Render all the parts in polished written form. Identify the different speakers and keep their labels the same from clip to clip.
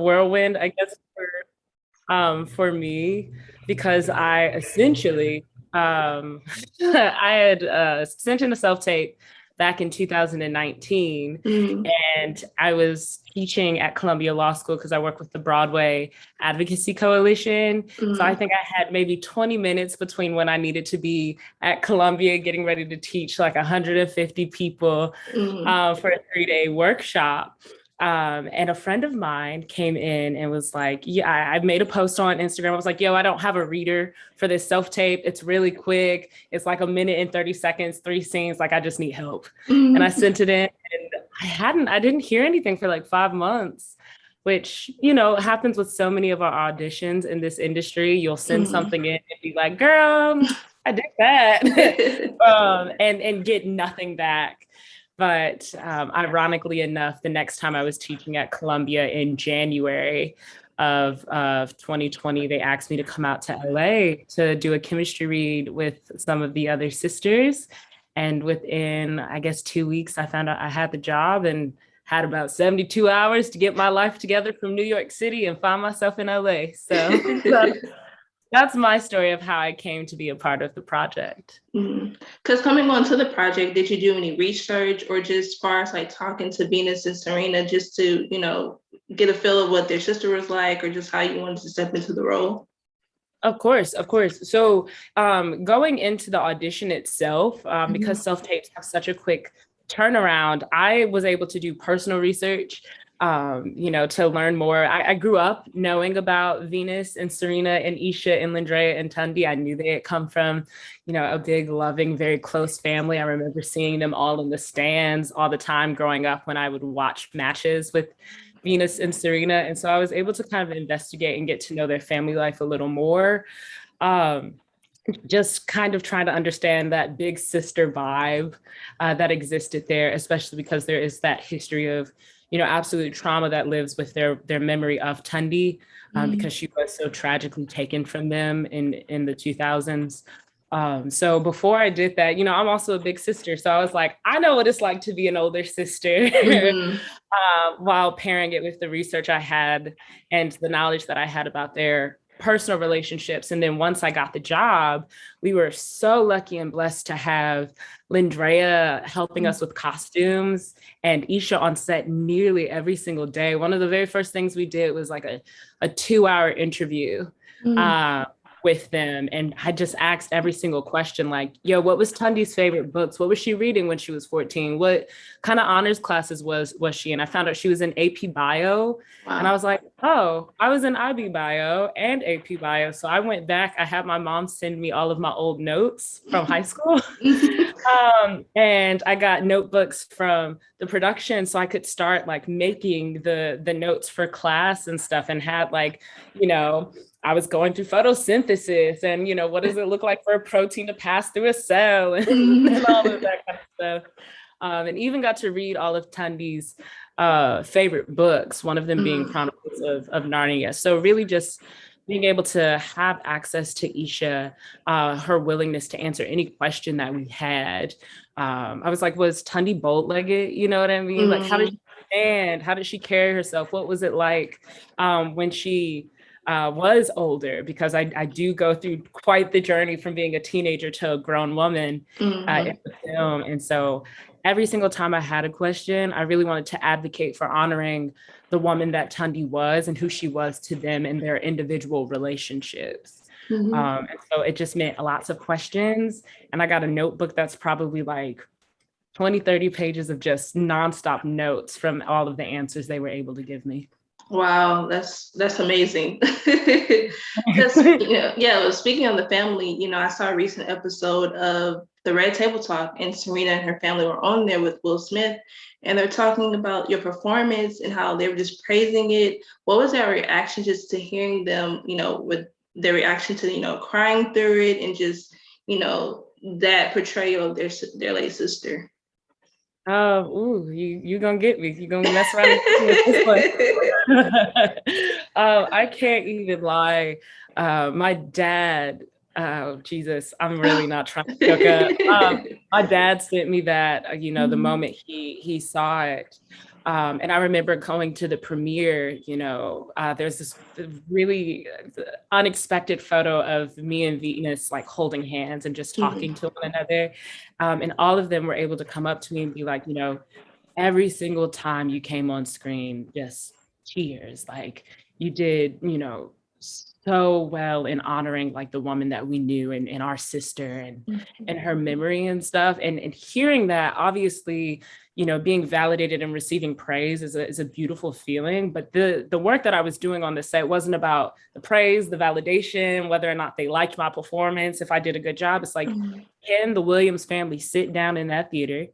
Speaker 1: whirlwind, I guess, for me, because I essentially I had sent in a self-tape back in 2019,
Speaker 2: Mm,
Speaker 1: and I was teaching at Columbia Law School because I work with the Broadway Advocacy Coalition. So I
Speaker 2: mm,
Speaker 1: think I had maybe 20 minutes between when I needed to be at Columbia getting ready to teach like 150 people
Speaker 2: mm,
Speaker 1: for a 3-day workshop. And a friend of mine came in and was like, yeah, I made a post on Instagram. I was like, yo, I don't have a reader for this self tape. It's really quick. It's like a minute and 30 seconds, 3 scenes. Like, I just need help. And I
Speaker 2: mm,
Speaker 1: sent it in, and I didn't hear anything for like 5 months, which, happens with so many of our auditions in this industry. You'll send
Speaker 2: mm.
Speaker 1: something in and be like, girl, I did that. And get nothing back. But ironically enough, the next time I was teaching at Columbia in January of 2020, they asked me to come out to LA to do a chemistry read with some of the other sisters. And within, I guess, 2 weeks, I found out I had the job and had about 72 hours to get my life together from New York City and find myself in LA. So that's my story of how I came to be a part of the project.
Speaker 2: Because coming on to the project, did you do any research or just far as like talking to Venus and Serena just to, get a feel of what their sister was like or just how you wanted to step into the role?
Speaker 1: Of course, of course. So, going into the audition itself, because
Speaker 2: Mhm.
Speaker 1: self-tapes have such a quick turnaround, I was able to do personal research, to learn more. I grew up knowing about Venus and Serena and Isha and Lindrea and Tundi. I knew they had come from, a big, loving, very close family. I remember seeing them all in the stands all the time growing up when I would watch matches with Venus and Serena. And so I was able to kind of investigate and get to know their family life a little more. Um, just kind of trying to understand that big sister vibe that existed there, especially because there is that history of, absolute trauma that lives with their memory of Tundi, because
Speaker 2: Mhm.
Speaker 1: she was so tragically taken from them in the 2000s. So before I did that, I'm also a big sister. So I was like, I know what it's like to be an older sister.
Speaker 2: Mhm.
Speaker 1: While pairing it with the research I had and the knowledge that I had about their personal relationships. And then once I got the job, we were so lucky and blessed to have Lindrea helping us with costumes and Isha on set nearly every single day. One of the very first things we did was like a 2 hour interview.
Speaker 2: Mhm.
Speaker 1: Uh, with them. And I just asked every single question like, yo, what was Tundi's favorite books? What was she reading when she was 14? What kind of honors classes was she in? I found out she was in AP Bio. And I
Speaker 2: Wow.
Speaker 1: was like, oh, I was in IB Bio and AP Bio. So I went back. I had my mom send me all of my old notes from high school. And I got notebooks from the production so I could start like making the notes for class and stuff, and had like, you know, I was going through photosynthesis and, what does it look like for a protein to pass through a cell and all of that kind of stuff. And even got to read all of Tundi's favorite books, one of them being
Speaker 2: Mhm.
Speaker 1: Chronicles of Narnia. So really just being able to have access to Isha, her willingness to answer any question that we had. I was like, was Tundi bold-legged? You know what I mean? Like, how did she
Speaker 2: Mhm.
Speaker 1: stand? How did she carry herself? What was it like when she was older? Because I do go through quite the journey from being a teenager to a grown woman in
Speaker 2: Mhm.
Speaker 1: the film. And so every single time I had a question, I really wanted to advocate for honoring the woman that Tundi was and who she was to them in their individual relationships.
Speaker 2: Mhm.
Speaker 1: And so it just meant lots of questions. And I got a notebook that's probably like 20, 30 pages of just nonstop notes from all of the answers they were able to give me.
Speaker 2: Wow, that's amazing. Because yeah. Well, speaking of the family, I saw a recent episode of the Red Table Talk, and Serena and her family were on there with Will Smith, and they're talking about your performance and how they were just praising it. What was their reaction just to hearing them, with their reaction to crying through it and just that portrayal of their late sister?
Speaker 1: Ooh, you gonna get me. You gonna mess around and get me with this one. I can't even lie. My dad Oh, Jesus, I'm really not trying to joke up. My dad sent me that, the
Speaker 2: Mhm.
Speaker 1: moment he saw it. And I remember going to the premiere, there's this really unexpected photo of me and Venus like holding hands and just talking
Speaker 2: Mhm.
Speaker 1: to one another. And all of them were able to come up to me and be like, every single time you came on screen, just tears. Like you did, so well in honoring like the woman that we knew and our sister and her memory and stuff. And hearing that, obviously, being validated and receiving praise is a beautiful feeling. But the work that I was doing on the set wasn't about the praise, the validation, whether or not they liked my performance, if I did a good job. It's like,
Speaker 2: Mhm.
Speaker 1: can the Williams family sit down in that theater,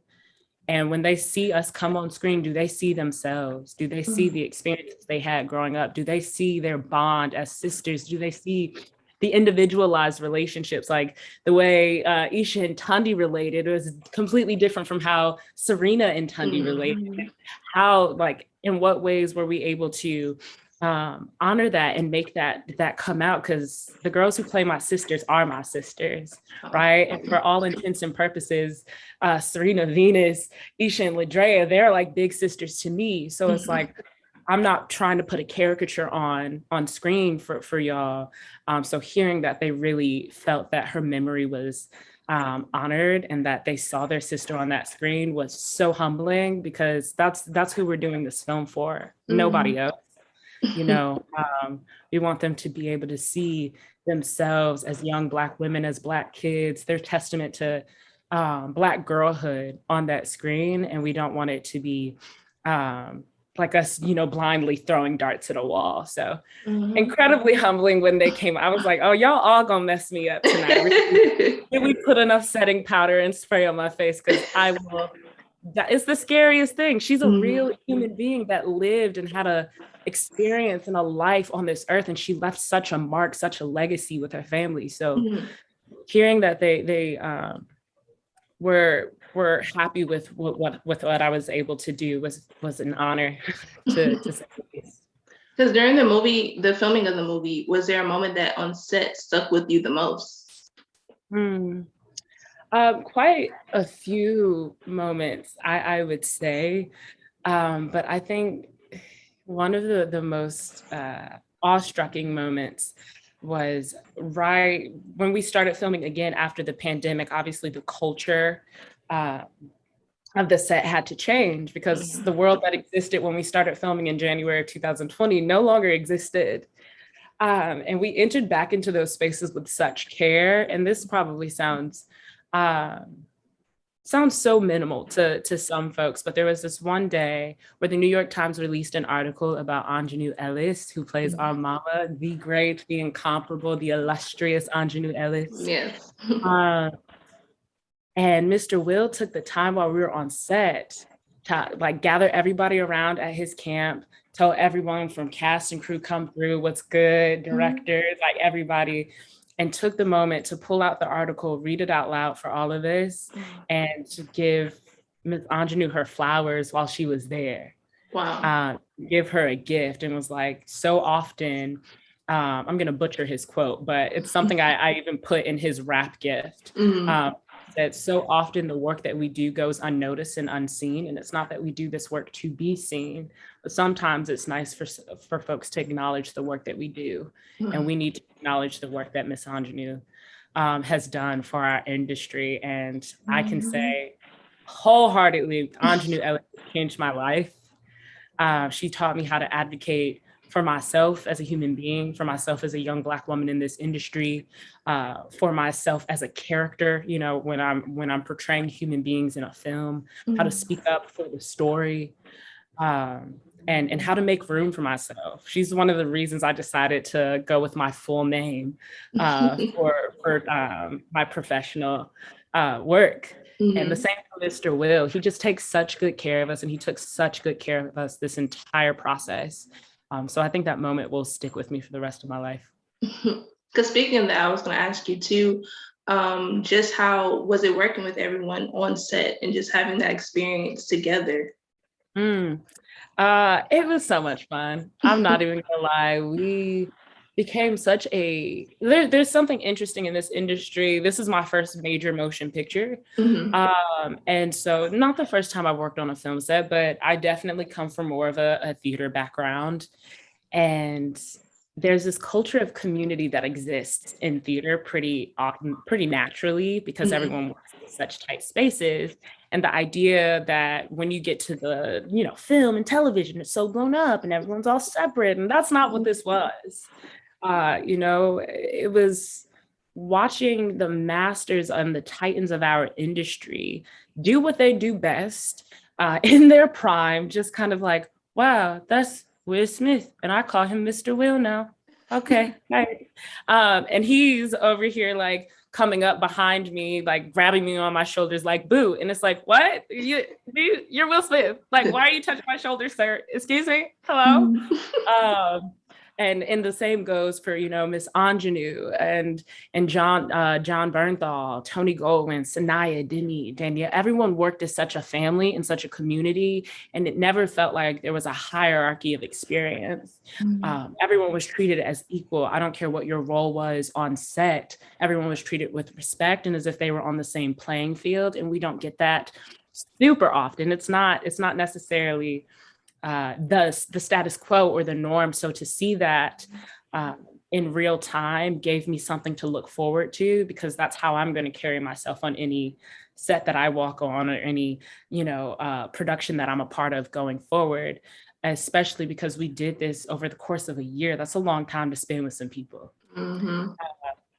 Speaker 1: and when they see us come on screen, do they see themselves? Do they see the experiences they had growing up? Do they see their bond as sisters? Do they see the individualized relationships? Like the way Isha and Tundi related was completely different from how Serena and Tundi related.
Speaker 2: Mhm.
Speaker 1: How, like, in what ways were we able to honor that and make that come out? Because the girls who play my sisters are my sisters, right? And for all intents and purposes, Serena, Venus, Isha, and Ladrea, they're like big sisters to me. So it's
Speaker 2: Mhm.
Speaker 1: like, I'm not trying to put a caricature on screen for y'all. So hearing that they really felt that her memory was honored and that they saw their sister on that screen was so humbling, because that's who we're doing this film for. Nobody
Speaker 2: Mhm.
Speaker 1: else. You know, we want them to be able to see themselves as young Black women, as Black kids. They're testament to Black girlhood on that screen, and we don't want it to be um, like us, blindly throwing darts at a wall. So
Speaker 2: Mhm.
Speaker 1: incredibly humbling when they came. I was like, oh, y'all all gonna mess me up tonight. Really? Did we put enough setting powder and spray on my face? Because I will. That is the scariest thing. She's a real
Speaker 2: Mhm.
Speaker 1: human being that lived and had a experience and a life on this earth, and she left such a mark, such a legacy with her family. So
Speaker 2: Mhm.
Speaker 1: hearing that they were happy with what I was able to do was an honor to say the least.
Speaker 2: Because during the filming of the movie, was there a moment that on set stuck with you the most?
Speaker 1: Hmm. Quite a few moments, I would say. But I think one of the most awe-striking moments was right when we started filming again after the pandemic. Obviously, the culture uh, of the set had to change, because the
Speaker 2: Mhm.
Speaker 1: world that existed when we started filming in January of 2020 no longer existed. And we entered back into those spaces with such care. And this probably um, sounds so minimal to some folks, but there was this one day where the New York Times released an article about Anjanou Ellis, who plays our mama, the great, the incomparable, the illustrious Anjanou Ellis.
Speaker 2: Yes.
Speaker 1: Uh, and Mr. Will took the time while we were on set to like gather everybody around at his camp, tell everyone from cast and crew come through, what's good,
Speaker 2: Mhm.
Speaker 1: directors, like everybody, and took the moment to pull out the article, read it out loud for all of us, and to give Ms. Anjanou her flowers while she was there.
Speaker 2: Wow.
Speaker 1: Give her a gift, and was like, so often, I'm gonna butcher his quote, but it's something I even put in his rap gift.
Speaker 2: Mhm.
Speaker 1: Um, that so often the work that we do goes unnoticed and unseen, and it's not that we do this work to be seen, but sometimes it's nice for folks to acknowledge the work that we do, and
Speaker 2: Mhm.
Speaker 1: we need to acknowledge the work that Miss Anjanou has done for our industry. And I can
Speaker 2: Mhm.
Speaker 1: say wholeheartedly, Anjanou Ellis changed my life. She taught me how to advocate for myself as a human being, for myself as a young Black woman in this industry, for myself as a character. When I'm portraying human beings in a film, how to
Speaker 2: Mhm.
Speaker 1: speak up for the story, and how to make room for myself. She's one of the reasons I decided to go with my full name for my professional work. And the
Speaker 2: Mhm.
Speaker 1: same for Mr. Will. He just takes such good care of us, and he took such good care of us this entire process. So I think that moment will stick with me for the rest of my life.
Speaker 2: Because speaking of that, I was going to ask you too, just how was it working with everyone on set and just having that experience together?
Speaker 1: Mm. It was so much fun. I'm not even gonna lie. became such there's something interesting in this industry. This is my first major motion picture.
Speaker 2: Mhm.
Speaker 1: And so not the first time I worked on a film set, but I definitely come from more of a theater background. And there's this culture of community that exists in theater pretty often, pretty naturally, because
Speaker 2: Mhm.
Speaker 1: everyone works in such tight spaces. And the idea that when you get to the, film and television, it's so blown up and everyone's all separate. And that's not what this was. It was watching the masters and the titans of our industry do what they do best in their prime, just kind of like, wow, that's Will Smith, and I call him Mr. Will now. Okay, right. And he's over here like coming up behind me, like grabbing me on my shoulders, like boo. And it's like, what? You're Will Smith. Like, why are you touching my shoulder, sir? Excuse me. Hello. Um, and the same goes for Miss Anjanou and John Bernthal, Tony Goldwyn, Sanaya, Demi, Danielle. Everyone worked as such a family and such a community, and it never felt like there was a hierarchy of experience. Everyone was treated as equal. I don't care what your role was on set. Everyone was treated with respect and as if they were on the same playing field, and we don't get that super often. It's not necessarily the status quo or the norm. So to see that in real time gave me something to look forward to, because that's how I'm going to carry myself on any set that I walk on or any, production that I'm a part of going forward, especially because we did this over the course of a year. That's a long time to spend with some people.
Speaker 2: Mhm.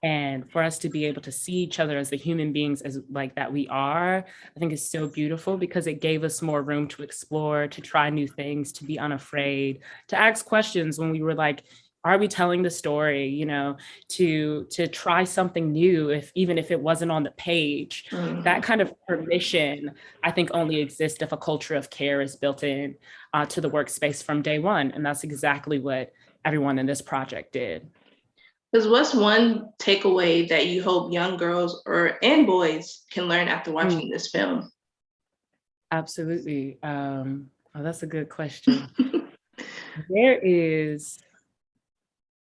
Speaker 1: And for us to be able to see each other as the human beings as like that we are, I think is so beautiful, because it gave us more room to explore, to try new things, to be unafraid, to ask questions when we were like, are we telling the story, to try something new, even if it wasn't on the page. That kind of permission, I think, only exists if a culture of care is built in to the workspace from day one. And that's exactly what everyone in this project did.
Speaker 2: Because what's one takeaway that you hope young girls and boys can learn after watching this film?
Speaker 1: Absolutely. That's a good question. There is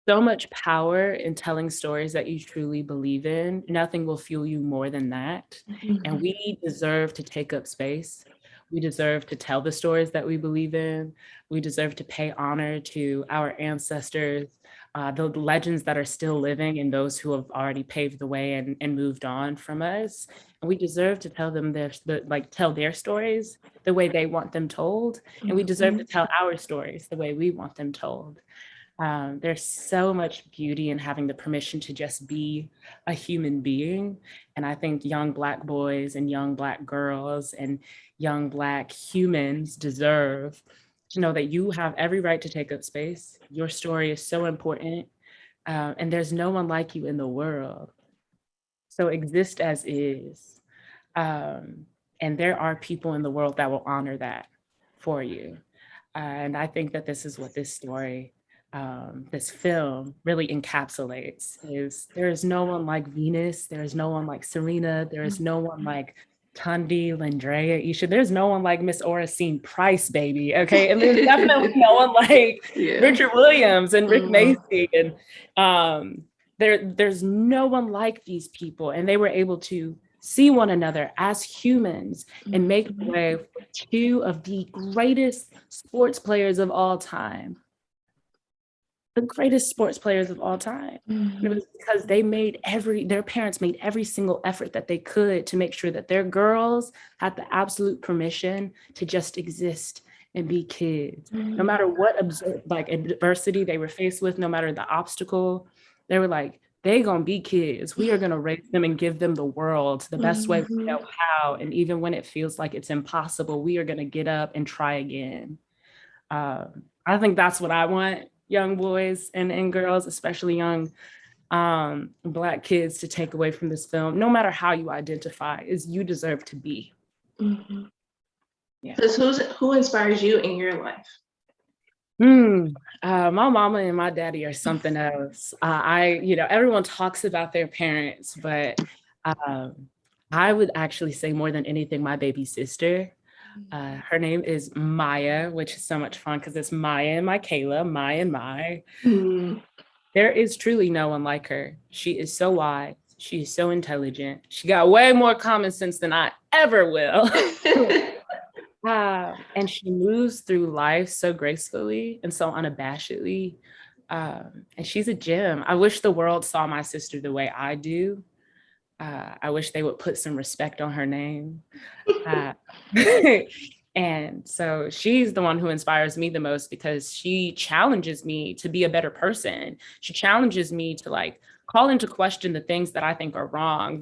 Speaker 1: so much power in telling stories that you truly believe in. Nothing will fuel you more than that. And we deserve to take up space. We deserve to tell the stories that we believe in. We deserve to pay honor to our ancestors, the legends that are still living, and those who have already paved the way and moved on from us. And we deserve to tell them tell their stories the way they want them told. And we deserve to tell our stories the way we want them told. There's so much beauty in having the permission to just be a human being. And I think young Black boys and young Black girls and young Black humans deserve to know that you have every right to take up space. Your story is so important, and there's no one like you in the world. So exist as is. And there are people in the world that will honor that for you. And I think that this is what this story, this film really encapsulates, is there is no one like Venus, there is no one like Serena, there is no one like Tundi, Lindrea, Isha, there's no one like Miss Oracene Price, baby, okay? And there's definitely no one like Richard Williams and Rick Macy, and there's no one like these people, and they were able to see one another as humans and make way for two of the greatest sports players of all time. The greatest sports players of all time. And it was because their parents made every single effort that they could to make sure that their girls had the absolute permission to just exist and be kids. No matter what adversity they were faced with, no matter the obstacle, they were like, they gonna be kids. We are gonna raise them and give them the world the best way we know how. And even when it feels like it's impossible, we are gonna get up and try again. I think that's what I want young boys and girls, especially young Black kids, to take away from this film, no matter how you identify, is you deserve to be.
Speaker 2: Yeah. Who inspires you in your life?
Speaker 1: My mama and my daddy are something else. Everyone talks about their parents, but I would actually say more than anything, my baby sister. Her name is Maya, which is so much fun because it's Maya and Michaela, Maya and Mai. There is truly no one like her. She is so wise. She is so intelligent. She got way more common sense than I ever will. And she moves through life so gracefully and so unabashedly. And she's a gem. I wish the world saw my sister the way I do. I wish they would put some respect on her name. Uh, and so she's the one who inspires me the most because she challenges me to be a better person. She challenges me to like call into question the things that I think are wrong.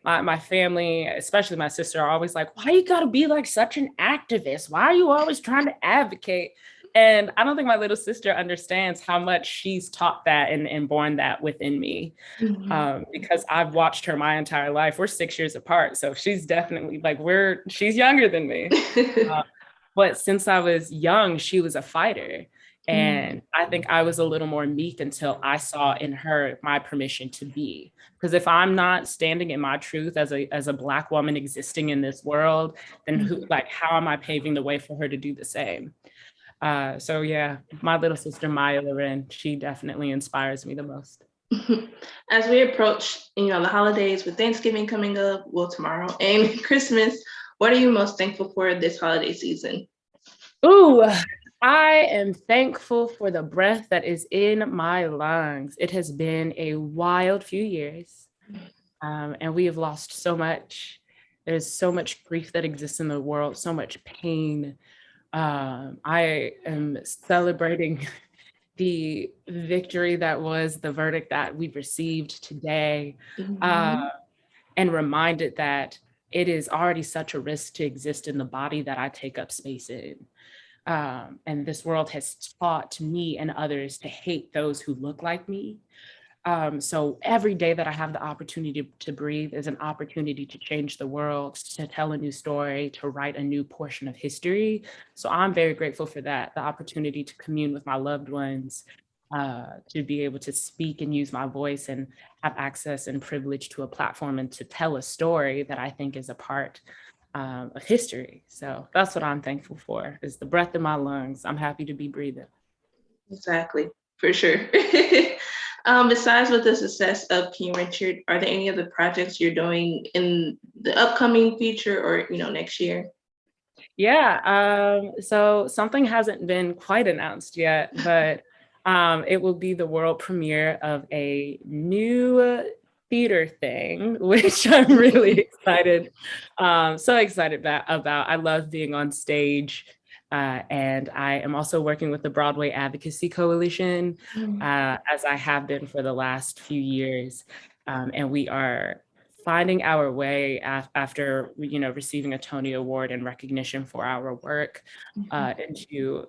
Speaker 1: My family, especially my sister, are always like, why you gotta be like such an activist? Why are you always trying to advocate? And I don't think my little sister understands how much she's taught that and born that within me. Because I've watched her my entire life. We're 6 years apart. So she's definitely like, she's younger than me. But since I was young, she was a fighter. And I think I was a little more meek until I saw in her my permission to be. Because if I'm not standing in my truth as a Black woman existing in this world, then how am I paving the way for her to do the same? So yeah, my little sister Maya Loren, she definitely inspires me the most.
Speaker 2: As we approach, the holidays with Thanksgiving coming up, well, tomorrow, and Christmas, what are you most thankful for this holiday season?
Speaker 1: Ooh, I am thankful for the breath that is in my lungs. It has been a wild few years, and we have lost so much. There's so much grief that exists in the world, so much pain. I am celebrating the victory that was the verdict that we've received today, and reminded that it is already such a risk to exist in the body that I take up space in. And this world has taught me and others to hate those who look like me. So every day that I have the opportunity to breathe is an opportunity to change the world, to tell a new story, to write a new portion of history. So I'm very grateful for that, the opportunity to commune with my loved ones, to be able to speak and use my voice and have access and privilege to a platform and to tell a story that I think is a part of history. So that's what I'm thankful for, is the breath in my lungs. I'm happy to be breathing.
Speaker 2: Exactly, for sure. Besides with the success of King Richard, are there any other projects you're doing in the upcoming future or next year?
Speaker 1: Yeah, so something hasn't been quite announced yet, but it will be the world premiere of a new theater thing, which I'm really excited, so excited about. I love being on stage. And I am also working with the Broadway Advocacy Coalition, as I have been for the last few years. And we are finding our way after receiving a Tony Award and recognition for our work, into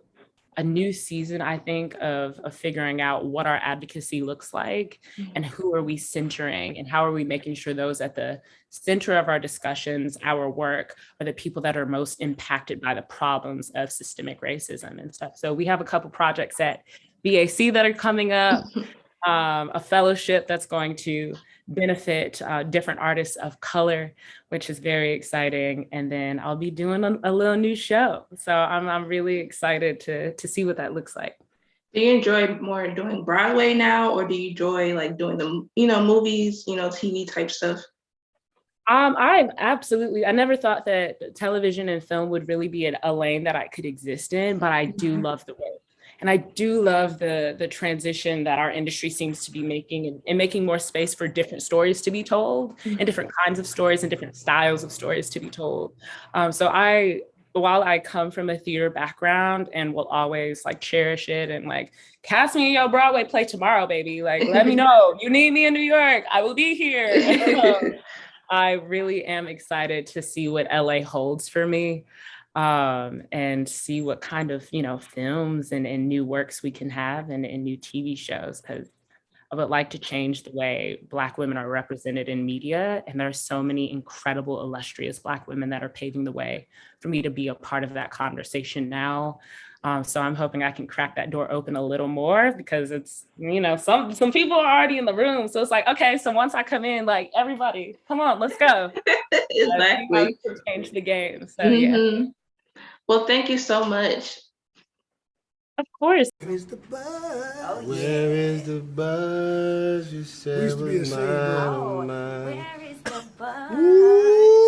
Speaker 1: a new season, I think, of figuring out what our advocacy looks like and who are we centering and how are we making sure those at the center of our discussions, our work, are the people that are most impacted by the problems of systemic racism and stuff. So we have a couple projects at BAC that are coming up, a fellowship that's going to benefit different artists of color, which is very exciting. And then I'll be doing a little new show. So I'm really excited to see what that looks like.
Speaker 2: Do you enjoy more doing Broadway now, or do you enjoy like doing the, movies, TV type stuff?
Speaker 1: I never thought that television and film would really be a lane that I could exist in, but I do love the work. And I do love the transition that our industry seems to be making and making more space for different stories to be told and different kinds of stories and different styles of stories to be told. So while I come from a theater background and will always like cherish it and like cast me in your Broadway play tomorrow, baby, like let me know. You need me in New York, I will be here. I really am excited to see what LA holds for me. And see what kind of, films and new works we can have and new TV shows, because I would like to change the way Black women are represented in media. And there are so many incredible, illustrious Black women that are paving the way for me to be a part of that conversation now. So I'm hoping I can crack that door open a little more, because it's, some people are already in the room. So it's like, okay, so once I come in, like everybody, come on, let's go.
Speaker 2: Exactly.
Speaker 1: Change the game. So yeah.
Speaker 2: Well, thank you so much.
Speaker 1: Of course.
Speaker 3: Where is the buzz?
Speaker 4: Oh, yeah.
Speaker 3: Where is the buzz? You said
Speaker 5: We used to be
Speaker 3: was
Speaker 5: a singer group.
Speaker 3: mine,
Speaker 4: Oh,
Speaker 3: mine.
Speaker 4: where is the buzz?
Speaker 3: Ooh.